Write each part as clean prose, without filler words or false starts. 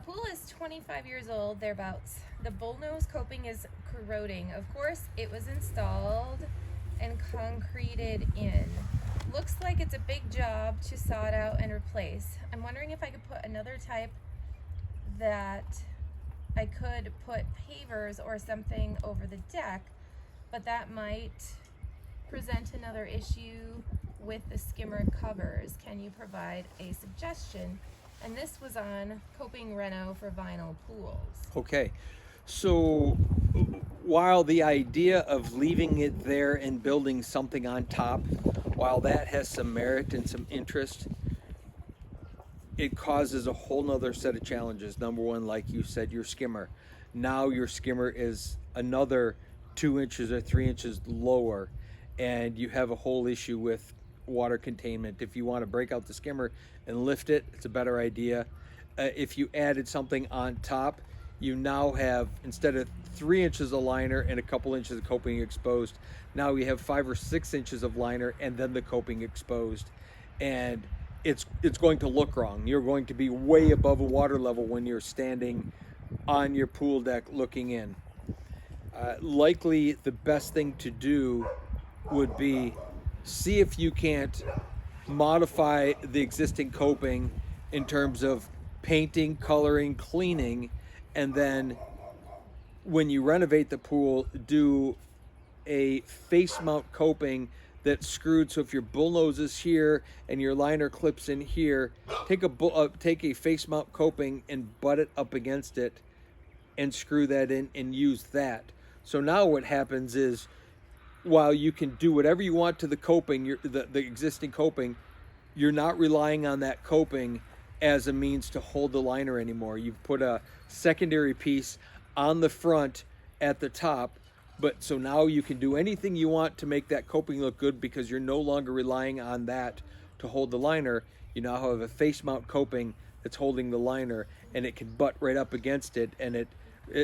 pool is 25 years old, thereabouts. The bullnose coping is corroding. Of course, it was installed and concreted in. Looks like it's a big job to saw it out and replace. I'm wondering if I could put another type that I could put pavers or something over the deck, but that might present another issue with the skimmer covers. Can you provide a suggestion? And this was on coping reno for vinyl pools. Okay, so while the idea of leaving it there and building something on top, while that has some merit and some interest, it causes a whole nother set of challenges. Number one, like you said, your skimmer. Now your skimmer is another 2 inches or 3 inches lower, and you have a whole issue with water containment. If you want to break out the skimmer and lift it, it's a better idea. If you added something on top, you now have, instead of 3 inches of liner and a couple inches of coping exposed, now you have 5 or 6 inches of liner and then the coping exposed, and it's going to look wrong. You're going to be way above a water level when you're standing on your pool deck looking in. Likely the best thing to do would be see if you can't modify the existing coping in terms of painting, coloring, cleaning, and then when you renovate the pool, do a face mount coping that's screwed. So if your bullnose is here and your liner clips in here, take a face mount coping and butt it up against it and screw that in and use that. So now what happens is, while you can do whatever you want to the coping, the existing coping, you're not relying on that coping as a means to hold the liner anymore. You've put a secondary piece on the front at the top, but so now you can do anything you want to make that coping look good because you're no longer relying on that to hold the liner. You now have a face mount coping that's holding the liner, and it can butt right up against it, and it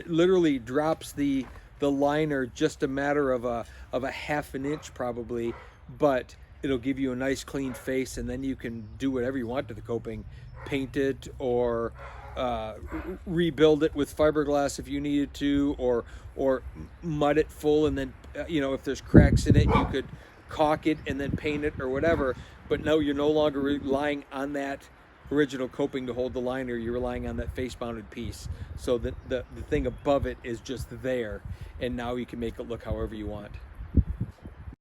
literally drops the liner just a matter of a half an inch probably, but it'll give you a nice clean face, and then you can do whatever you want to the coping, paint it or rebuild it with fiberglass if you needed to, or mud it full, and then if there's cracks in it, you could caulk it and then paint it or whatever. But no, you're no longer relying on that original coping to hold the liner. You're relying on that face mounted piece, so that the thing above it is just there, and now you can make it look however you want.